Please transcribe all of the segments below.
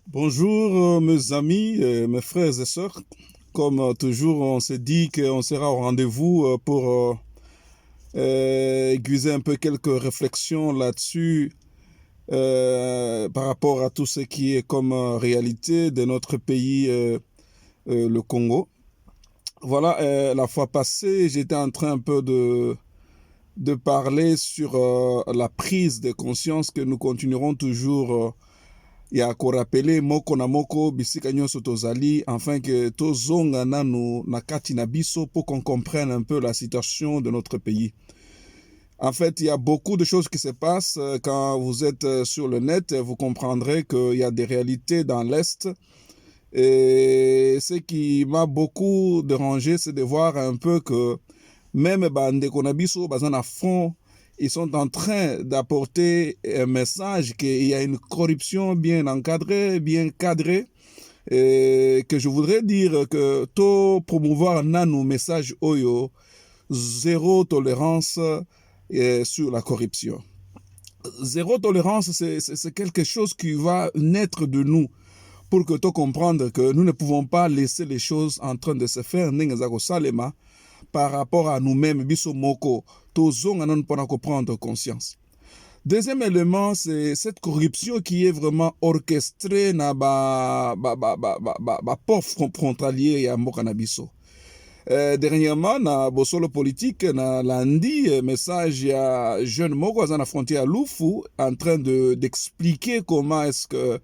Bonjour mes amis, mes frères et sœurs. Comme toujours, on s'est dit qu'on sera au rendez-vous pour aiguiser un peu quelques réflexions là-dessus par rapport à tout ce qui est comme réalité de notre pays, le Congo. Voilà, la fois passée, j'étais en train un peu de parler sur la prise de conscience que nous continuerons toujours ya korapele moko na moko bisika nyonso tozali afin que tozonga nanu na kati na biso pour qu'on comprenne un peu la situation de notre pays. En fait, il y a beaucoup de choses qui se passent. Quand vous êtes sur le net, vous comprendrez qu'il y a des réalités dans l'Est. Et ce qui m'a beaucoup dérangé, c'est de voir un peu que même Bandeko Nabiso, Bazan à fond, ils sont en train d'apporter un message qu'il y a une corruption bien encadrée, bien cadrée, et que je voudrais dire que tout promouvoir nano message oyo, zéro tolérance sur la corruption. Zéro tolérance, c'est quelque chose qui va naître de nous pour que tu comprennes que nous ne pouvons pas laisser les choses en train de se faire salema par rapport à nous-mêmes, biso moko, tozonga non pour prendre conscience. Deuxième élément, c'est cette corruption qui est vraiment orchestrée na port frontalier ya mboka na biso. Dernièrement, na bosolo politique, na lundi, message ya jeune moko à la frontière Lufu en train d'expliquer comment est-ce que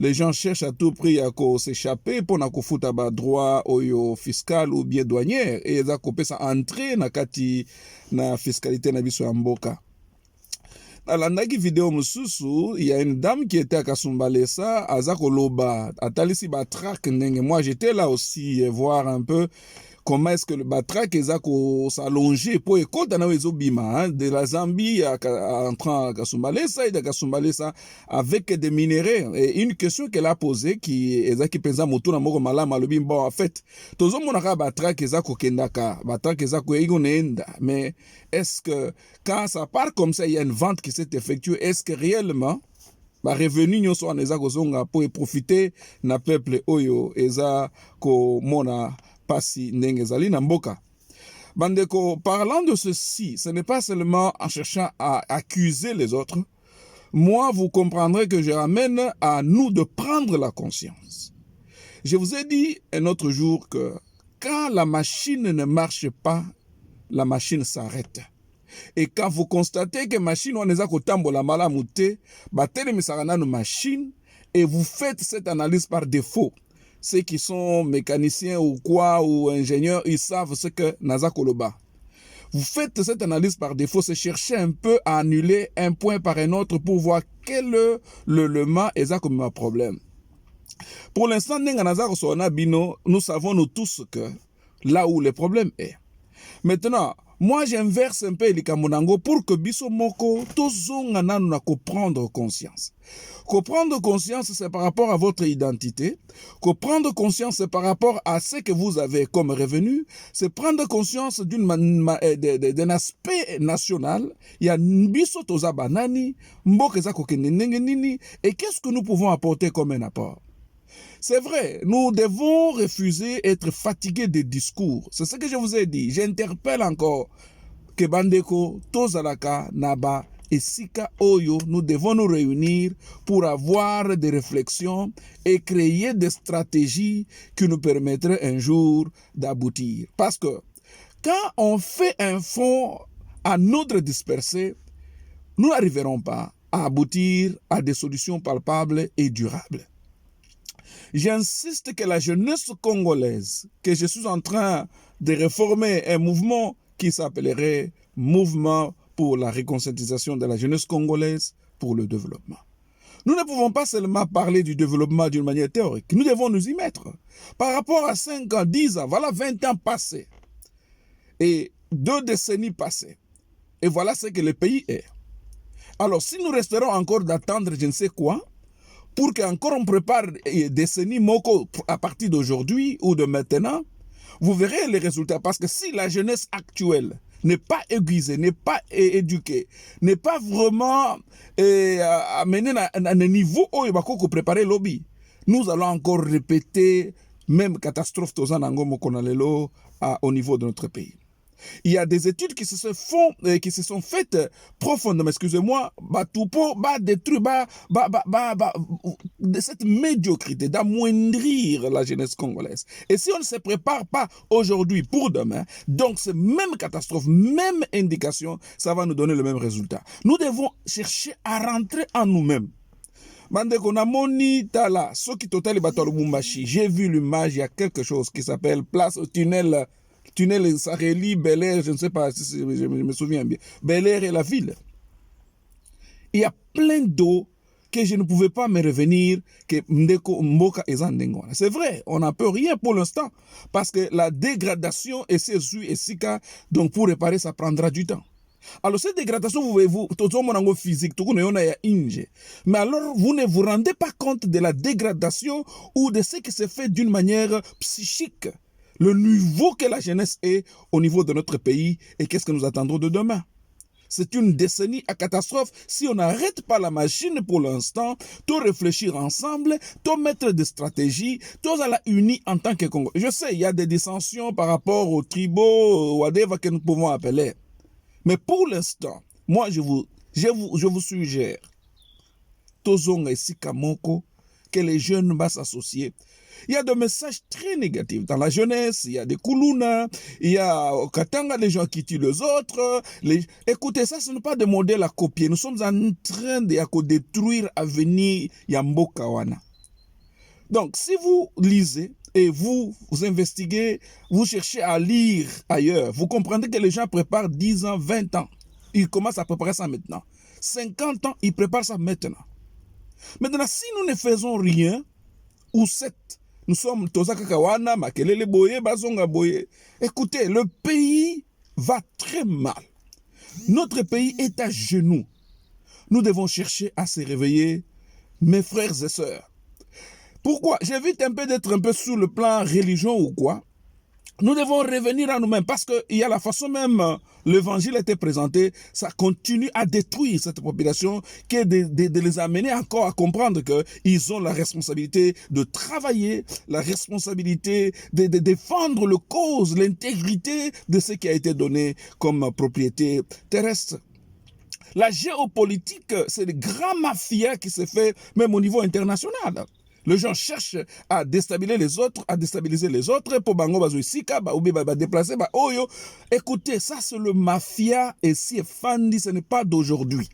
les gens cherchent à tout prix à s'échapper pour na kufuta ba droit oyo fiscal ou bien douanière et za kopesa entrer na kati na fiscalité na biso ya mboka. Alandaki vidéo mususu, il y a une dame qui était à Kasumbalesa, à Zakoloba, à Talisi Batrak Nenge. Moi, j'étais là aussi voir un peu comment est-ce que le Batrak est s'allonger pour écouter de la Zambie à entrant à Kasumbalesa et de Kasumbalesa avec des minéraux. Et une question qu'elle a posée qui est qui pensa moto na moko malama lobi bon en fait tozo monaka Batrak ezako kendaka Batrak ezako igonenda mais est-ce que quand ça part comme ça il y a une vente qui s'est effectuée, est-ce que réellement ba revenu nyonso en eza kozonga pour profiter na peuple oyo eza ko mona pasi ndenge ezali na mboka. Bandeko, parlant de ceci, ce n'est pas seulement en cherchant à accuser les autres. Moi, vous comprendrez que je ramène à nous de prendre la conscience. Je vous ai dit un autre jour que quand la machine ne marche pas, la machine s'arrête. Et quand vous constatez que la machine on est à kotambola malamute, batele misarana no machine et vous faites cette analyse par défaut. Ceux qui sont mécaniciens ou quoi, ou ingénieurs, ils savent ce que Naza Koloba. Vous faites cette analyse par défaut, c'est chercher un peu à annuler un point par un autre pour voir quel le ma est comme un problème. Pour l'instant, nous savons nous tous que là où le problème est. Maintenant, moi j'inverse un peu les kamonango pour que biso moko tozonga nanu na comprendre conscience. Comprendre conscience, c'est par rapport à votre identité. Comprendre conscience, c'est par rapport à ce que vous avez comme revenu. C'est prendre conscience d'un aspect national. Il y a biso toza banani, mboka za kokende ndenge nini, et qu'est-ce que nous pouvons apporter comme un apport? C'est vrai, nous devons refuser être fatigués des discours. C'est ce que je vous ai dit. J'interpelle encore que Bandeko, Tozalaka, Naba et Sika Oyo, nous devons nous réunir pour avoir des réflexions et créer des stratégies qui nous permettraient un jour d'aboutir. Parce que quand on fait un fond à notre dispersé, nous n'arriverons pas à aboutir à des solutions palpables et durables. J'insiste que la jeunesse congolaise, que je suis en train de réformer un mouvement qui s'appellerait Mouvement pour la réconciliation de la jeunesse congolaise pour le développement. Nous ne pouvons pas seulement parler du développement d'une manière théorique, nous devons nous y mettre. Par rapport à 5 ans, 10 ans, voilà 20 ans passés et 2 décennies passées. Et voilà ce que le pays est. Alors si nous resterons encore d'attendre je ne sais quoi, pour qu'encore on prépare des décennies moko à partir d'aujourd'hui ou de maintenant, vous verrez les résultats. Parce que si la jeunesse actuelle n'est pas aiguisée, n'est pas éduquée, n'est pas vraiment amenée à un niveau où il va préparer le lobby, nous allons encore répéter même catastrophe tozanango mokonalelo au niveau de notre pays. Il y a des études qui se sont faites profondément, excusez-moi, pour détruire cette médiocrité, d'amoindrir la jeunesse congolaise. Et si on ne se prépare pas aujourd'hui pour demain, donc cette même catastrophe, même indication, ça va nous donner le même résultat. Nous devons chercher à rentrer en nous-mêmes. J'ai vu l'image, il y a quelque chose qui s'appelle place au tunnel Sareli, Bel Air, je ne sais pas si je me souviens bien. Bel Air et la ville. Il y a plein d'eau que je ne pouvais pas me revenir que Mdeko Mboka et Zandengona. C'est vrai, on n'en peut rien pour l'instant parce que la dégradation est sésu et sika, donc pour réparer ça prendra du temps. Alors cette dégradation, vous tout le monde physique, tout le monde mais alors vous ne vous rendez pas compte de la dégradation ou de ce qui se fait d'une manière psychique. Le niveau que la jeunesse est au niveau de notre pays et qu'est-ce que nous attendrons de demain. C'est une décennie à catastrophe. Si on n'arrête pas la machine pour l'instant, tout réfléchir ensemble, tout mettre des stratégies, tout à la unis en tant que Congo. Je sais, il y a des dissensions par rapport aux tribaux, whatever que nous pouvons appeler. Mais pour l'instant, moi je vous suggère, Tozonga et Sikamoko, que les jeunes vont s'associer. Il y a des messages très négatifs dans la jeunesse, il y a des Kuluna, il y a au Katanga des gens qui tuent les autres. Écoutez, ça ce n'est pas des modèles à copier. Nous sommes en train de détruire l'avenir Yamboka Wana. Donc si vous lisez et vous investiguez, vous cherchez à lire ailleurs, vous comprenez que les gens préparent 10 ans, 20 ans. Ils commencent à préparer ça maintenant. 50 ans, ils préparent ça maintenant. Maintenant, si nous ne faisons rien, ou 7, nous sommes Tozakakawana, Makelele Boye, Bazonga Boye. Écoutez, le pays va très mal. Notre pays est à genoux. Nous devons chercher à se réveiller, mes frères et sœurs. Pourquoi? J'évite un peu d'être un peu sur le plan religion ou quoi. Nous devons revenir à nous-mêmes parce qu'il y a la façon même l'évangile a été présenté, ça continue à détruire cette population, que de les amener encore à comprendre qu'ils ont la responsabilité de travailler, la responsabilité de défendre le cause, l'intégrité de ce qui a été donné comme propriété terrestre. La géopolitique, c'est le grand mafia qui se fait même au niveau international. Les gens cherchent à déstabiliser les autres, pour bango bazoisika, ou bien déplacer, oyo. Écoutez, ça c'est le mafia, et si Fandi, ce n'est pas d'aujourd'hui.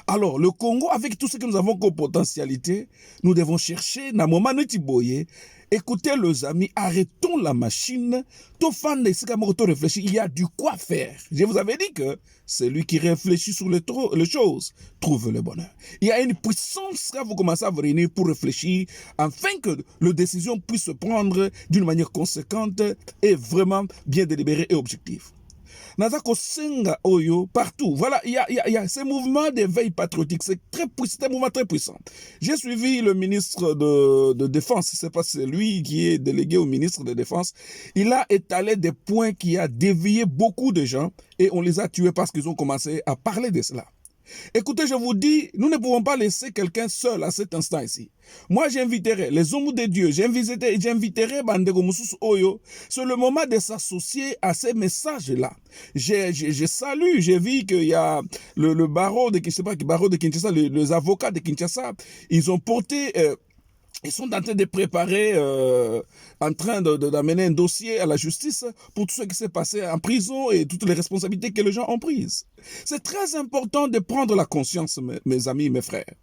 Alors, le Congo, avec tout ce que nous avons comme potentialité, nous devons chercher, na moment netiboye, écoutez les amis, arrêtons la machine, tout fan de ce que réfléchit, il y a du quoi faire. Je vous avais dit que celui qui réfléchit sur les choses trouve le bonheur. Il y a une puissance que vous commencez à vous réunir pour réfléchir, afin que les décisions puissent se prendre d'une manière conséquente et vraiment bien délibérée et objective. Nazako Senga Oyo, partout. Voilà, il y a ce mouvement d'éveil patriotique. C'est un mouvement très puissant. J'ai suivi le ministre de Défense, c'est pas c'est lui qui est délégué au ministre de Défense. Il a étalé des points qui a dévié beaucoup de gens et on les a tués parce qu'ils ont commencé à parler de cela. Écoutez, je vous dis, nous ne pouvons pas laisser quelqu'un seul à cet instant ici. Moi, j'inviterai les hommes de Dieu, j'inviterai Bandego Mususu Oyo. C'est le moment de s'associer à ces messages-là. Je salue, j'ai vu qu'il y a le barreau de Kinshasa, les avocats de Kinshasa, ils ont porté... Ils sont en train de préparer, en train d'amener un dossier à la justice pour tout ce qui s'est passé en prison et toutes les responsabilités que les gens ont prises. C'est très important de prendre la conscience, mes amis, mes frères.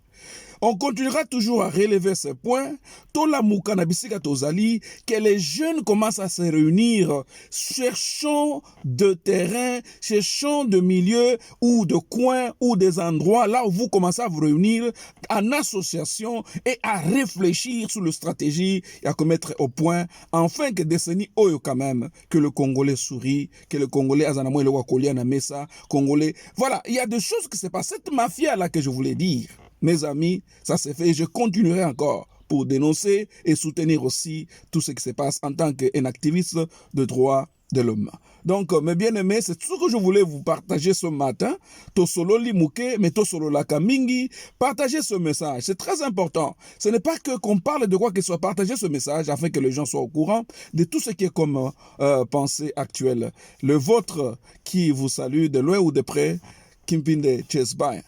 On continuera toujours à relever ces points. Que les jeunes commencent à se réunir. Cherchons de terrain, cherchons de milieux ou de coins ou des endroits là où vous commencez à vous réunir en association et à réfléchir sur la stratégie et à commettre au point afin que décennie oyo quand même que le Congolais sourit, que le Congolais azanamo le wakolia na mesa, Congolais. Voilà, il y a des choses qui se passent. Cette mafia là que je voulais dire. Mes amis, ça s'est fait et je continuerai encore pour dénoncer et soutenir aussi tout ce qui se passe en tant qu'un activiste de droits de l'homme. Donc, mes bien-aimés, c'est tout ce que je voulais vous partager ce matin. Tosolo limuke, mais tosolo lakamingi. Partagez ce message. C'est très important. Ce n'est pas que qu'on parle de quoi que ce soit. Partagez ce message afin que les gens soient au courant de tout ce qui est comme pensée actuelle. Le vôtre qui vous salue de loin ou de près, Kimpinde Chesbay.